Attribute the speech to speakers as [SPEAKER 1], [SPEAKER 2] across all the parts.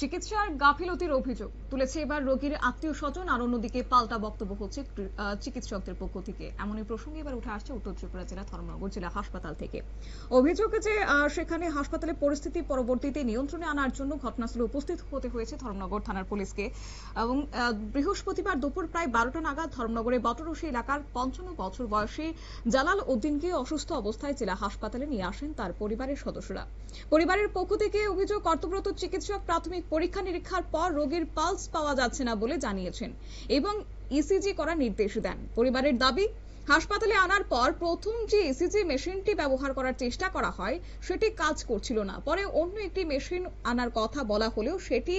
[SPEAKER 1] চিকিৎসার গাফিলতির অভিযোগ তুলেছে এবার রোগীর আত্মীয় স্বজন, আর অন্যদিকে পাল্টা বক্তব্য হচ্ছে চিকিৎসকদের পক্ষ থেকে। এমনই প্রসঙ্গে এবার উঠে আসছে উত্তর ত্রিপুরা জেলা ধর্মনগর জেলা হাসপাতাল থেকে অভিযোগ যে সেখানে হাসপাতালের পরিস্থিতি পরবর্তীতে নিয়ন্ত্রণে আনার জন্য ঘটনাস্থলে উপস্থিত হতে হয়েছে ধর্মনগর থানার পুলিশকে। এবং বৃহস্পতিবার দুপুর প্রায় 12টা নাগাদ ধর্মনগরের বটরশি এলাকার 55 বছর বয়সী জালাল উদ্দিনকে অসুস্থ অবস্থায় জেলা হাসপাতালে নিয়ে আসেন তার পরিবারের সদস্যরা। পরিবারের পক্ষ থেকে অভিযোগ, কর্তব্যরত চিকিৎসক প্রাথমিক পরীক্ষা নিরীক্ষার পর রোগীর পালস পাওয়া যাচ্ছে না বলে জানিয়েছেন এবং ইসিজি করার নির্দেশ দেন। পরিবারের দাবি, হাসপাতালে আনার পর প্রথম যে ইসিজি মেশিনটি ব্যবহার করার চেষ্টা করা হয় সেটি কাজ করছিল না। পরে অন্য একটি মেশিন আনার কথা বলা হলেও সেটি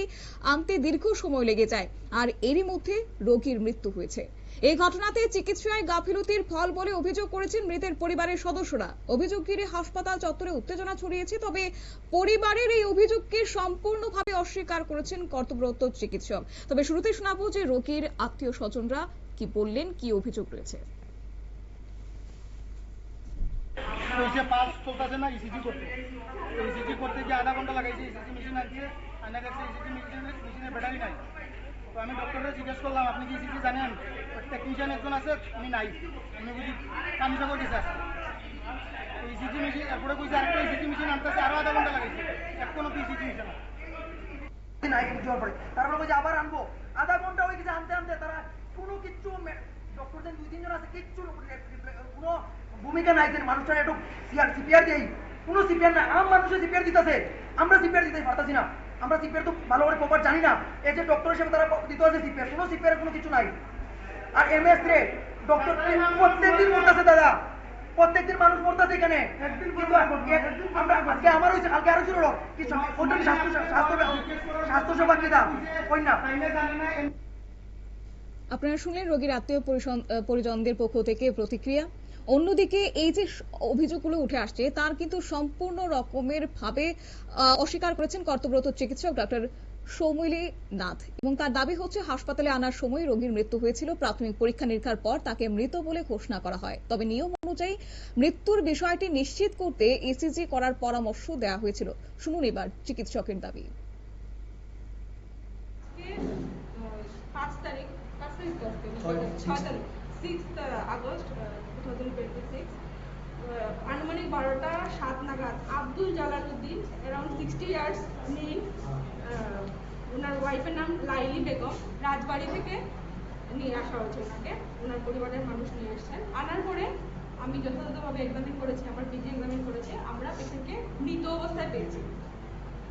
[SPEAKER 1] আনতে দীর্ঘ সময় লেগে যায়, আর এরই মধ্যে রোগীর মৃত্যু হয়েছে। এই ঘটনাতে চিকিৎসায় গাফিলতির ফল বলে অভিযোগ করেছেন মৃতের পরিবারের সদস্যরা। অভিযোগ ঘিরে হাসপাতাল চত্বরে উত্তেজনা ছড়িয়েছে, তবে পরিবারের এই অভিযোগকে সম্পূর্ণভাবে অস্বীকার করেছেন কর্তব্যরত চিকিৎসক। তবে শুরুতে শোনাবো যে রোগীর আত্মীয় স্বজনরা কি বললেন, কি অভিযোগ রয়েছে।
[SPEAKER 2] পালস চলতেছে না, ইসিজি করতে গিয়ে আধা ঘন্টা লাগাইছে। ইসিজি মেশিন আনছে, আনা গেছে। ইসিজি মেশিনের ব্যাটারি নাই। তো আমি ডক্টরকে জিজ্ঞেস করলাম, আপনি কি ইসিজি জানেন? টেকনিশিয়ান একজন আছে, উনি নাই। উনি বুঝি কামিজা করে দিচ্ছে। ইসিজি মেশিন এরপরে কইছে আরেকটা ইসিজি মেশিন আনতেছে, আরো আধা ঘন্টা লাগাইছে। এখনো তো ইসিজি মেশিন নাই জোর পড়ে। তারপরে কইছে আবার আনবো, আধা ঘন্টা হয়ে গেছে আনতে আনতে। তারা কোনো কিচ্ছু, ডক্টরদের 2-3 জন আছে, কিচ্ছু কোনো ভূমিকা নাই যে মানুষটা একটু সিপিআর দেই। কোনো সিপিআর নাই। আম মানুষের সিপিআর দিতেছে, আমরা সিপিআর দিতে পারতাছি না। আমরা সিপিআর তো ভালো করে প্রপার জানি না। এই যে ডক্টর হিসেবে তারা দিতে আছে সিপিআর, কোনো সিপিআর কোনো কিছু নাই। আর এমএস রে ডক্টর প্রত্যেকদিন মরতেছে দাদা, প্রত্যেকদিন মানুষ মরতেছে এখানে। আমরা আজকে আমার হয়েছে, কালকে আরো ছিল কিছু স্বাস্থ্যসেবা কি দাম কই না।
[SPEAKER 1] আপনারা শুনলেন রোগীর আত্মীয় পরিজনদের পক্ষ থেকে প্রতিক্রিয়া। অন্যদিকে এই যে অভিযোগগুলো উঠে আসছে তার কিন্তু সম্পূর্ণ রকমের ভাবে অস্বীকার করেছেন কর্তব্যরত চিকিৎসক ডক্টর সৌমিলি নাথ, এবং তার দাবি হচ্ছে হাসপাতালে আনার সময় রোগীর মৃত্যু হয়েছিল। প্রাথমিক পরীক্ষা নিরীক্ষার পর তাকে মৃত বলে ঘোষণা করা হয়। তবে নিয়ম অনুযায়ী মৃত্যুর বিষয়টি নিশ্চিত করতে ইসিজি করার পরামর্শ দেওয়া হয়েছিল। শুনুন এবার চিকিৎসকের দাবি।
[SPEAKER 3] 6 আগস্ট 2026 আনুমানিক 12টা 7 নাগাদ Abdul Jalal Uddin, around 60 years, male, ওনার ওয়াইফের নাম লাইলি বেগম, রাজবাড়ি থেকে নিয়ে আসা হয়েছে। ওনাকে ওনার পরিবারের মানুষ নিয়ে এসছেন। আনার পরে আমি যথাযথভাবে এক্সামিন করেছি, আমার পিজি এক্সামিন করেছে। আমরা পেশেন্টকে মৃত অবস্থায় পেয়েছি।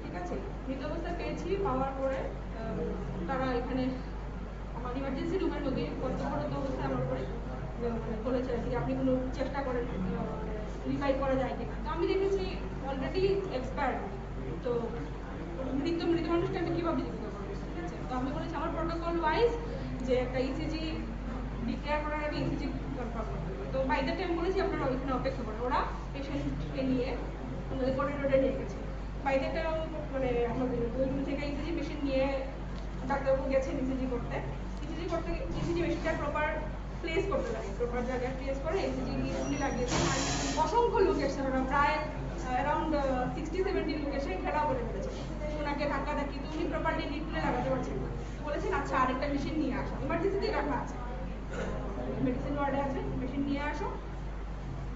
[SPEAKER 3] ঠিক আছে, মৃত অবস্থায় পেয়েছি। পাওয়ার পরে তারা এখানে আমার ইমার্জেন্সি রুমের মধ্যে কর্তব্যরত অবস্থায় আমার উপরে বলেছে আর কি, আপনি কোনো চেষ্টা করেন রিভাইভ করা যায় কিনা। তো আমি দেখেছি অলরেডি এক্সপায়ার্ড, তো মৃত মানুষকে আমি কীভাবে জীবিত করবো? ঠিক আছে, তো আমি বলেছি আমার প্রোটোকল ওয়াইজ যে একটা ইসিজি ডিক্লেয়ার করার আগে ইসিজি কনফার্ম করতে হবে। তো বাই দ্য টাইম বলেছি আপনারা ওইখানে অপেক্ষা করেন। ওরা পেশেন্টকে নিয়ে আমাদের করিডোরে নিয়ে গেছে। বাই দ্য টাইম মানে আমাদের ওই রুম থেকে ইসিজি মেশিন নিয়ে ডাক্তারবাবু গেছেন ইসিজি করতে। ইসিজি মেশিনটা প্রপার প্লেস করতে লাগে, প্রপার জায়গায় প্লেস করে ইসিজি উনি লাগিয়েছেন। আর অসংখ্য লোক এসেছেন, ওরা প্রায় অ্যারাউন্ড 60-70 লোক এসে ঘেরাও করে ফেলেছে ওনাকে ধাক্কা ধাক্কি। তো উনি প্রপারলি লিড তুলে লাগাতে পারছেন না। বলেছেন আচ্ছা আরেকটা মেশিন নিয়ে আসো, ইমার্জেন্সিতে রাখা আছে, মেডিসিন ওয়ার্ডে আছে, মেশিন নিয়ে আসো।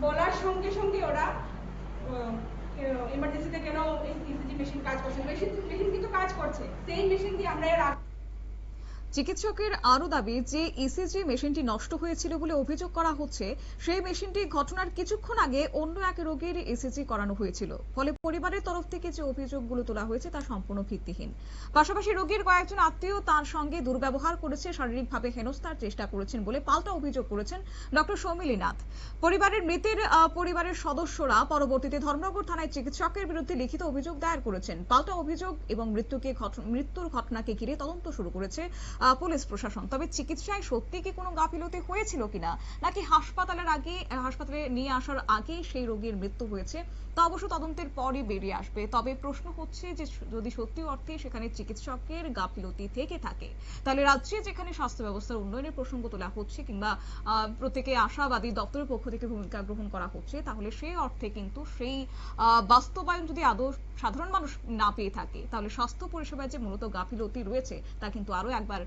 [SPEAKER 3] বলার সঙ্গে সঙ্গে ওরা ইমার্জেন্সিতে কেন ইসিজি মেশিন কাজ করছে, মেশিন কিন্তু কাজ করছে, সেই মেশিন দিয়ে আমরা এর
[SPEAKER 1] চিকিৎসকের আরো দাবি যে ইসিজি মেশিনটি নষ্ট হয়েছিল বলে অভিযোগ করা হচ্ছে। সেই মেশিনটি ঘটনার কিছুক্ষণ আগে অন্য এক রোগীর ইসিজি করানো হয়েছিল। ফলে পরিবারের তরফ থেকে যে অভিযোগগুলো তোলা হয়েছে তা সম্পূর্ণ ভিত্তিহীন। পাশাপাশি রোগীর কয়েকজন আত্মীয় তার সঙ্গে দুর্ব্যবহার করেছে, শারীরিকভাবে হেনস্থার চেষ্টা করেছেন বলে পাল্টা অভিযোগ করেছেন ডক্টর সৌমিলি নাথ। মৃতের পরিবারের সদস্যরা পরবর্তীতে ধর্মনগর থানায় চিকিৎসকের বিরুদ্ধে লিখিত অভিযোগ দায়ের করেছেন। পাল্টা অভিযোগ এবং মৃত্যুর ঘটনাকে ঘিরে তদন্ত শুরু করেছে পুলিশ প্রশাসন। তবে চিকিৎসায় সত্যি কি কোনো গাফিলতি হয়েছিল কিনা, নাকি হাসপাতালে নিয়ে আসার আগে সেই রোগীর মৃত্যু হয়েছে, তা অবশ্য তদন্তের পরই বেরিয়ে আসবে। তবে প্রশ্ন হচ্ছে যে যদি সত্যি অর্থে সেখানে চিকিৎসকের গাফিলতি থেকে থাকে, তাহলে রাজ্যে যেখানে স্বাস্থ্য ব্যবস্থার উন্নয়নের প্রসঙ্গ তোলা হচ্ছে কিংবা প্রত্যেকে আশাবাদী দপ্তরের পক্ষ থেকে ভূমিকা গ্রহণ করা হচ্ছে, তাহলে সেই অর্থে কিন্তু সেই বাস্তবায়ন যদি আদৌ সাধারণ মানুষ না পেয়ে থাকে, তাহলে স্বাস্থ্য পরিষেবায় যে মূলত গাফিলতি রয়েছে তা কিন্তু আরো একবার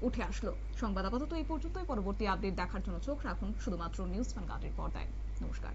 [SPEAKER 1] উঠে আসলো। সংবাদ আপাতত এই পর্যন্তই। পরবর্তী আপডেট দেখার জন্য চোখ রাখুন শুধুমাত্র নিউজ ভ্যানগার্ডের পর্দায়। নমস্কার।